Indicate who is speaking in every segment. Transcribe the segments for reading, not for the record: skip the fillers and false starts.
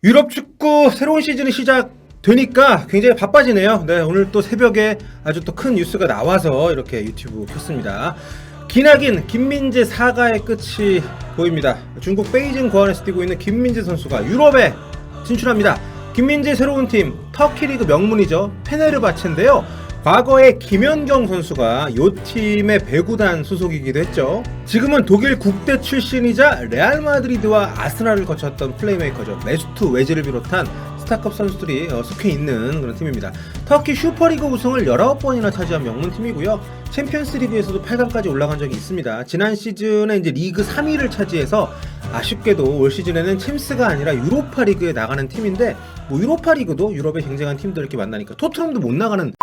Speaker 1: 유럽 축구 새로운 시즌이 시작되니까 굉장히 바빠지네요. 네, 오늘 또 새벽에 아주 또 큰 뉴스가 나와서 이렇게 유튜브 켰습니다. 기나긴 김민재 사가의 끝이 보입니다. 중국 베이징 고안에서 뛰고 있는 김민재 선수가 유럽에 진출합니다. 김민재 새로운 팀 터키 리그 명문이죠. 페네르바체인데요. 과거에 김연경 선수가 이 팀의 배구단 소속이기도 했죠. 지금은 독일 국대 출신이자 레알 마드리드와 아스날을 거쳤던 플레이메이커죠. 메수트 웨즈를 비롯한 스타급 선수들이 속해 있는 그런 팀입니다. 터키 슈퍼리그 우승을 19번이나 차지한 명문팀이고요. 챔피언스 리그에서도 8강까지 올라간 적이 있습니다. 지난 시즌에 이제 리그 3위를 차지해서 아쉽게도 올 시즌에는 챔스가 아니라 유로파 리그에 나가는 팀인데, 뭐 유로파 리그도 유럽의 쟁쟁한 팀들 이렇게 만나니까 토트넘도 못 나가는.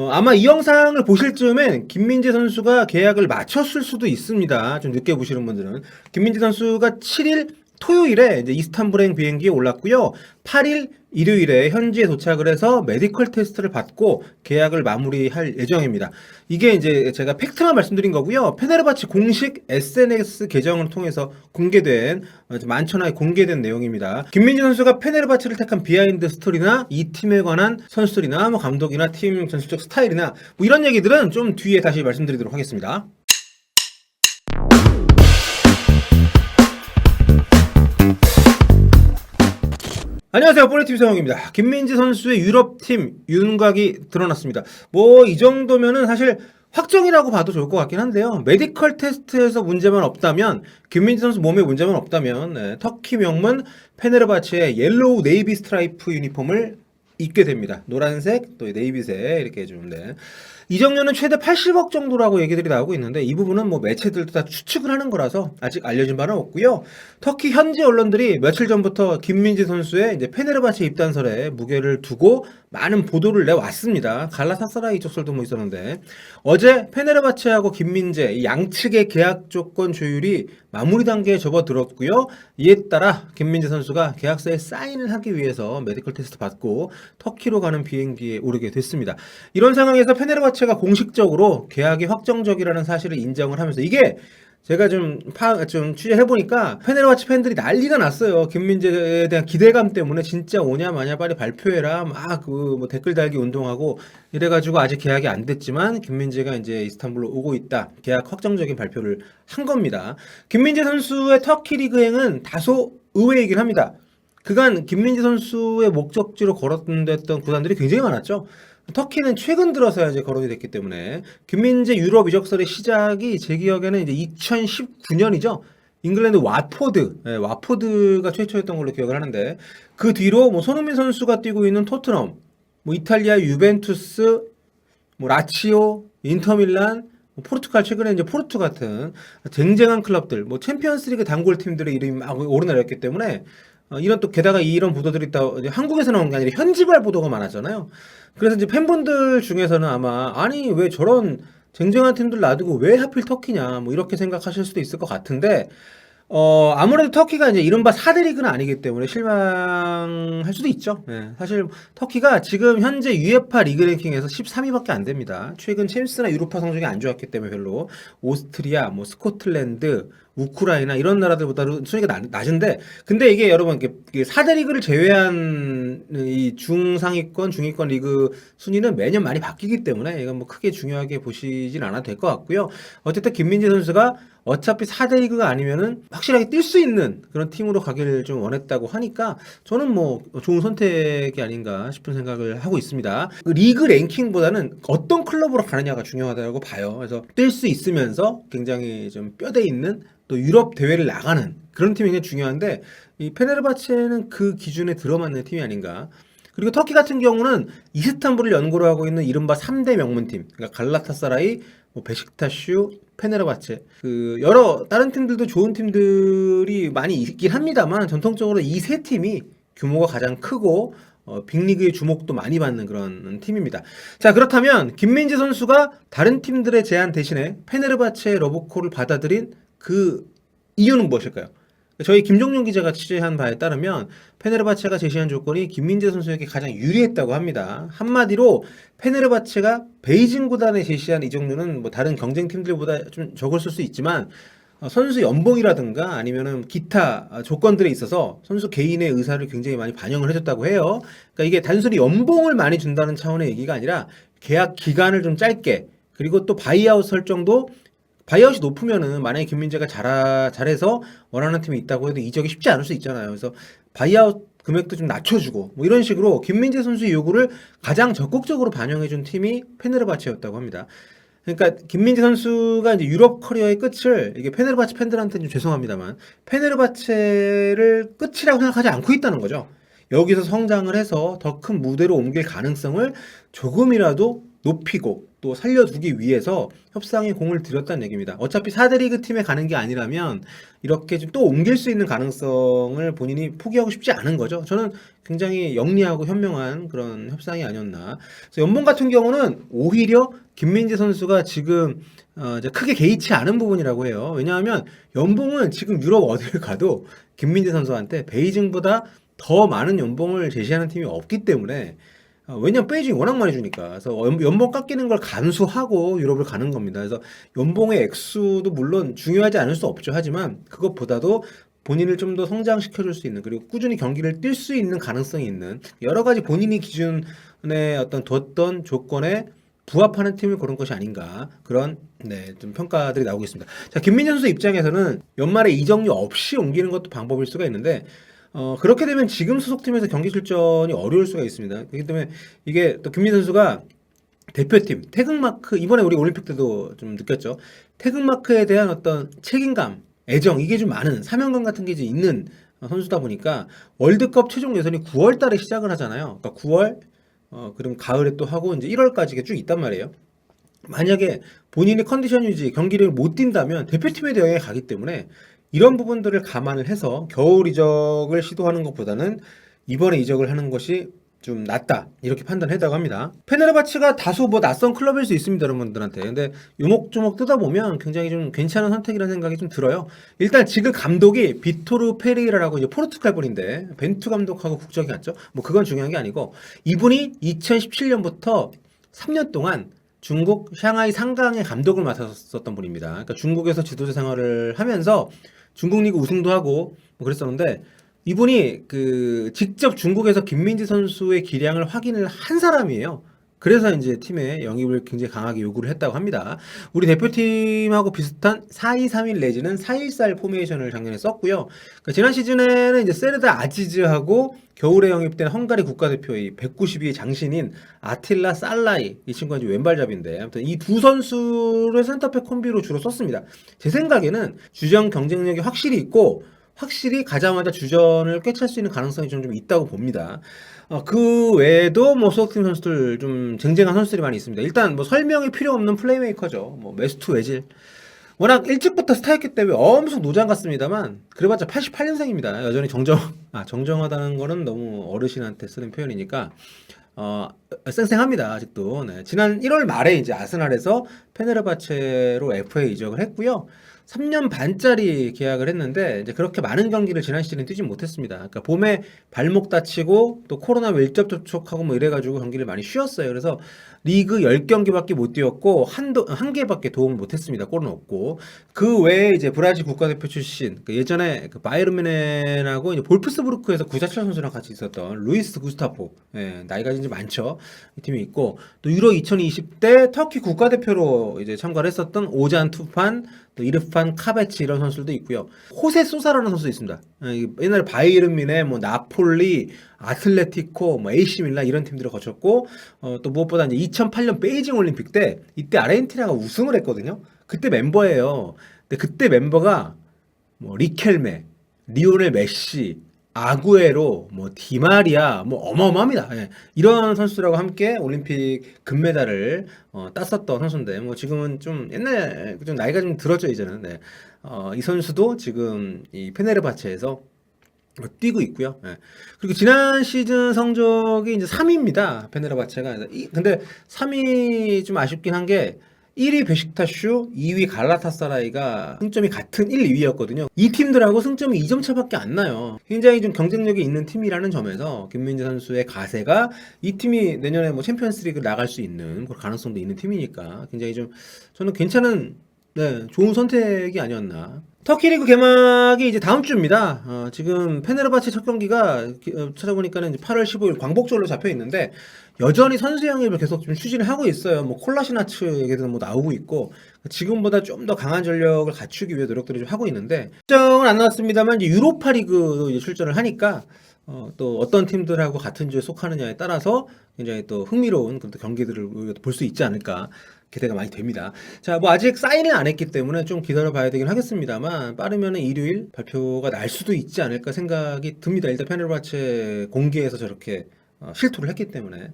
Speaker 1: 아마 이 영상을 보실 즈음엔 김민재 선수가 계약을 마쳤을 수도 있습니다. 좀 늦게 보시는 분들은. 김민재 선수가 7일 토요일에 이제 이스탄불행 비행기에 올랐고요. 8일 일요일에 현지에 도착을 해서 메디컬 테스트를 받고 계약을 마무리할 예정입니다. 이게 이제 제가 팩트만 말씀드린 거고요. 페네르바체 공식 SNS 계정을 통해서 공개된, 만천하에 공개된 내용입니다. 김민재 선수가 페네르바체를 택한 비하인드 스토리나 이 팀에 관한 선수들이나 뭐 감독이나 팀 전술적 스타일이나 뭐 이런 얘기들은 좀 뒤에 다시 말씀드리도록 하겠습니다. 안녕하세요, 볼리TV 성형입니다. 김민재 선수의 유럽팀 윤곽이 드러났습니다. 뭐 이 정도면은 사실 확정이라고 봐도 좋을 것 같긴 한데요. 메디컬 테스트에서 문제만 없다면, 김민재 선수 몸에 문제만 없다면, 터키 명문 페네르바체의 옐로우 네이비 스트라이프 유니폼을 입게 됩니다. 노란색, 또 네이비색 이렇게 좀. 이적료는 최대 80억 정도라고 얘기들이 나오고 있는데, 이 부분은 뭐 매체들도 다 추측을 하는 거라서 아직 알려진 바는 없고요. 터키 현지 언론들이 며칠 전부터 김민재 선수의 이제 페네르바체 입단설에 무게를 두고 많은 보도를 내왔습니다. 갈라타사라이 이적설도 뭐 있었는데, 어제 페네르바체하고 김민재 이 양측의 계약 조건 조율이 마무리 단계에 접어들었고요. 이에 따라 김민재 선수가 계약서에 사인을 하기 위해서 메디컬 테스트 받고 터키로 가는 비행기에 오르게 됐습니다. 이런 상황에서 페네르바체가 공식적으로 계약이 확정적이라는 사실을 인정을 하면서, 이게 제가 좀 취재해보니까 페네르바체 팬들이 난리가 났어요. 김민재에 대한 기대감 때문에 진짜 오냐 마냐 빨리 발표해라 막 뭐 댓글 달기 운동하고 이래가지고 아직 계약이 안 됐지만 김민재가 이제 이스탄불로 오고 있다, 계약 확정적인 발표를 한 겁니다. 김민재 선수의 터키 리그행은 다소 의외이긴 합니다. 그간 김민재 선수의 목적지로 거론됐던 구단들이 굉장히 많았죠. 터키는 최근 들어서야 이제 거론이 됐기 때문에, 김민재 유럽 이적설의 시작이 제 기억에는 이제 2019년이죠. 잉글랜드 와포드, 와포드가 최초였던 걸로 기억을 하는데, 그 뒤로 뭐 손흥민 선수가 뛰고 있는 토트넘, 뭐 이탈리아 유벤투스, 뭐 라치오, 인터밀란, 뭐 포르투갈, 최근에 이제 포르투 같은 쟁쟁한 클럽들, 뭐 챔피언스리그 단골 팀들의 이름이 막 오르내렸기 때문에, 이런 또 게다가 이런 보도들이 또 한국에서 나온 게 아니라 현지발 보도가 많았잖아요. 그래서 이제 팬분들 중에서는 아마, 아니 왜 저런 쟁쟁한 팀들 놔두고 왜 하필 터키냐 뭐 이렇게 생각하실 수도 있을 것 같은데, 아무래도 터키가 이제 이른바 4대 리그는 아니기 때문에 실망할 수도 있죠. 사실 터키가 지금 현재 UEFA 리그 랭킹에서 13위밖에 안 됩니다. 최근 챔스나 유로파 성적이 안 좋았기 때문에 별로. 오스트리아, 뭐 스코틀랜드, 우크라이나 이런 나라들보다는 순위가 낮은데, 근데 이게 여러분 이게 4대 리그를 제외한 이 중상위권, 중위권 리그 순위는 매년 많이 바뀌기 때문에 이건 뭐 크게 중요하게 보시진 않아도 될 것 같고요. 어쨌든 김민재 선수가 어차피 4대 리그가 아니면은 확실하게 뛸 수 있는 그런 팀으로 가기를 좀 원했다고 하니까 저는 뭐 좋은 선택이 아닌가 싶은 생각을 하고 있습니다. 리그 랭킹보다는 어떤 클럽으로 가느냐가 중요하다고 봐요. 그래서 뛸 수 있으면서 굉장히 좀 뼈대 있는 또 유럽 대회를 나가는 그런 팀이 굉장히 중요한데, 이 페네르바체는 그 기준에 들어맞는 팀이 아닌가. 그리고 터키 같은 경우는 이스탄불을 연고로 하고 있는 이른바 3대 명문팀, 그러니까 갈라타사라이, 뭐 베식타슈, 페네르바체, 그 여러 다른 팀들도 좋은 팀들이 많이 있긴 합니다만, 전통적으로 이 세 팀이 규모가 가장 크고 빅리그의 주목도 많이 받는 그런 팀입니다. 자, 그렇다면 김민재 선수가 다른 팀들의 제안 대신에 페네르바체의 러브콜을 받아들인 그 이유는 무엇일까요? 저희 김종윤 기자가 취재한 바에 따르면 페네르바체가 제시한 조건이 김민재 선수에게 가장 유리했다고 합니다. 한마디로 페네르바체가 베이징 구단에 제시한 이적료는 뭐 다른 경쟁팀들보다 좀 적을 수 있지만 선수 연봉이라든가 아니면은 기타 조건들에 있어서 선수 개인의 의사를 굉장히 많이 반영을 해줬다고 해요. 그러니까 이게 단순히 연봉을 많이 준다는 차원의 얘기가 아니라 계약 기간을 좀 짧게, 그리고 또 바이아웃 설정도 바이아웃이 높으면은 만약에 김민재가 잘해서 원하는 팀이 있다고 해도 이적이 쉽지 않을 수 있잖아요. 그래서 바이아웃 금액도 좀 낮춰주고 뭐 이런 식으로 김민재 선수의 요구를 가장 적극적으로 반영해준 팀이 페네르바체였다고 합니다. 그러니까 김민재 선수가 이제 유럽 커리어의 끝을, 이게 페네르바체 팬들한테는 좀 죄송합니다만 페네르바체를 끝이라고 생각하지 않고 있다는 거죠. 여기서 성장을 해서 더 큰 무대로 옮길 가능성을 조금이라도 높이고 또 살려두기 위해서 협상에 공을 들였다는 얘기입니다. 어차피 4대 리그 팀에 가는 게 아니라면 이렇게 좀 또 옮길 수 있는 가능성을 본인이 포기하고 싶지 않은 거죠. 저는 굉장히 영리하고 현명한 그런 협상이 아니었나. 그래서 연봉 같은 경우는 오히려 김민재 선수가 지금 이제 크게 개의치 않은 부분이라고 해요. 왜냐하면 연봉은 지금 유럽 어딜 가도 김민재 선수한테 베이징보다 더 많은 연봉을 제시하는 팀이 없기 때문에, 왜냐면 베이징이 워낙 많이 주니까. 그래서 연봉 깎이는 걸 감수하고 유럽을 가는 겁니다. 그래서 연봉의 액수도 물론 중요하지 않을 수 없죠. 하지만 그것보다도 본인을 좀 더 성장시켜줄 수 있는, 그리고 꾸준히 경기를 뛸 수 있는 가능성이 있는 여러 가지 본인이 기준에 어떤 뒀던 조건에 부합하는 팀을 고른 것이 아닌가, 그런 좀 평가들이 나오고 있습니다. 자, 김민재 선수 입장에서는 연말에 이적료 없이 옮기는 것도 방법일 수가 있는데, 그렇게 되면 지금 소속팀에서 경기 출전이 어려울 수가 있습니다. 그렇기 때문에 이게 또 김민재 선수가 대표팀 태극마크, 이번에 우리 올림픽 때도 좀 느꼈죠. 태극마크에 대한 어떤 책임감, 애정, 이게 좀 많은, 사명감 같은 게 이제 있는 선수다 보니까 월드컵 최종 예선이 9월 달에 시작을 하잖아요. 그러니까 9월, 그럼 가을에 또 하고 이제 1월까지 쭉 있단 말이에요. 만약에 본인의 컨디션 유지, 경기를 못 뛴다면 대표팀에 영향이 가기 때문에 이런 부분들을 감안을 해서 겨울 이적을 시도하는 것보다는 이번에 이적을 하는 것이 좀 낫다, 이렇게 판단했다고 합니다. 페네르바체가 다소 뭐 낯선 클럽일 수 있습니다, 여러분들한테. 근데 요목조목 뜯어 보면 굉장히 좀 괜찮은 선택이라는 생각이 좀 들어요. 일단 지금 감독이 비토르 페레이라라고 이제 포르투갈 분인데 벤투 감독하고 국적이 같죠. 뭐 그건 중요한 게 아니고, 이분이 2017년부터 3년 동안 중국 샹하이 상강의 감독을 맡았었던 분입니다. 그러니까 중국에서 지도자 생활을 하면서 중국 리그 우승도 하고 뭐 그랬었는데, 이분이 그 직접 중국에서 김민재 선수의 기량을 확인을 한 사람이에요. 그래서 이제 팀에 영입을 굉장히 강하게 요구를 했다고 합니다. 우리 대표팀하고 비슷한 4-2-3-1 내지는 4-1-4-1 포메이션을 작년에 썼고요. 그러니까 지난 시즌에는 이제 세르다 아지즈하고 겨울에 영입된 헝가리 국가대표의 192의 장신인 아틸라 살라이, 이 친구가 이제 왼발잡인데, 아무튼 이 두 선수를 센터백 콤비로 주로 썼습니다. 제 생각에는 주전 경쟁력이 확실히 있고, 확실히 가자마자 주전을 꿰찰 수 있는 가능성이 좀 있다고 봅니다. 그 외에도 뭐 소속팀 선수들 좀 쟁쟁한 선수들이 많이 있습니다. 일단 뭐 설명이 필요 없는 플레이메이커죠. 뭐 메스투 웨질. 워낙 일찍부터 스타였기 때문에 엄청 노장 같습니다만 그래봤자 88년생입니다. 여전히 정정하다는 거는 너무 어르신한테 쓰는 표현이니까 쌩쌩합니다, 아직도. 네. 지난 1월 말에 이제 아스날에서 페네르바체로 FA 이적을 했고요. 3년 반짜리 계약을 했는데 이제 그렇게 많은 경기를 지난 시즌에 뛰지 못했습니다. 그러니까 봄에 발목 다치고 또 코로나 밀접 접촉하고 뭐 이래가지고 경기를 많이 쉬었어요. 그래서 리그 10경기밖에 못 뛰었고 한 개밖에 도움을 못했습니다. 골은 없고. 그 외에 이제 브라질 국가대표 출신, 예전에 그 바이에른 뮌헨하고 이제 볼프스부르크에서 구자철 선수랑 같이 있었던 루이스 구스타포, 나이가 이제 많죠. 이 팀이 있고, 또 유로 2020때 터키 국가대표로 이제 참가를 했었던 오잔 투판, 또 이르판 카베치, 이런 선수들도 있고요. 호세 소사라는 선수도 있습니다. 옛날에 바이에른 뮌헨, 뭐 나폴리, 아틀레티코, 뭐 AC 밀란 이런 팀들을 거쳤고, 또 무엇보다 이제 2008년 베이징 올림픽 때 이때 아르헨티나가 우승을 했거든요. 그때 멤버예요. 근데 그때 멤버가 뭐 리켈메, 리오넬 메시, 아구에로, 뭐 디마리아, 뭐 어마어마합니다. 이런 선수들하고 함께 올림픽 금메달을 땄었던 선수인데, 뭐 지금은 좀 옛날 좀 나이가 좀 들었죠, 이제는. 네. 이 선수도 지금 이 페네르바체에서 뛰고 있고요. 그리고 지난 시즌 성적이 이제 3위입니다. 페네르바체가. 근데 3위 좀 아쉽긴 한 게 1위 베식타슈, 2위 갈라타사라이가 승점이 같은 1, 2위였거든요. 이 팀들하고 승점이 2점 차밖에 안 나요. 굉장히 좀 경쟁력이 있는 팀이라는 점에서 김민재 선수의 가세가 이 팀이 내년에 뭐 챔피언스리그 나갈 수 있는 그런 가능성도 있는 팀이니까 굉장히 좀 저는 괜찮은, 좋은 선택이 아니었나. 터키 리그 개막이 이제 다음 주입니다. 지금 페네르바체 첫 경기가 찾아보니까는 이제 8월 15일 광복절로 잡혀 있는데 여전히 선수 영입을 계속 좀 추진을 하고 있어요. 뭐 콜라시나츠 얘기도 뭐 나오고 있고 지금보다 좀 더 강한 전력을 갖추기 위해 노력들을 좀 하고 있는데 출전은 안 나왔습니다만 이제 유로파 리그도 이제 출전을 하니까 또 어떤 팀들하고 같은 주에 속하느냐에 따라서 굉장히 또 흥미로운 그런 또 경기들을 볼 수 있지 않을까 기대가 많이 됩니다. 자, 뭐 아직 사인을 안 했기 때문에 좀 기다려 봐야 되긴 하겠습니다만 빠르면은 일요일 발표가 날 수도 있지 않을까 생각이 듭니다. 일단 페네르바체 공개에서 저렇게 실토를 했기 때문에.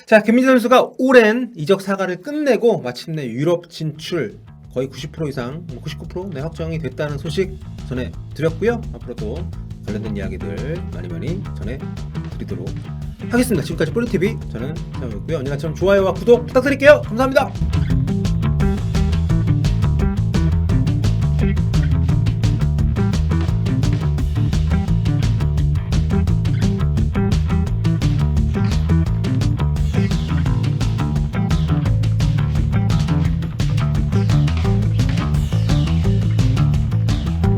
Speaker 1: 자, 김민재 선수가 오랜 이적 사과를 끝내고 마침내 유럽 진출 거의 90% 이상, 99% 네, 확정이 됐다는 소식 전해드렸고요. 앞으로도 관련된 이야기들 많이 전해드리도록 하겠습니다. 지금까지 폴리TV 저는 태영이었고요. 언제나처럼 좋아요와 구독 부탁드릴게요. 감사합니다.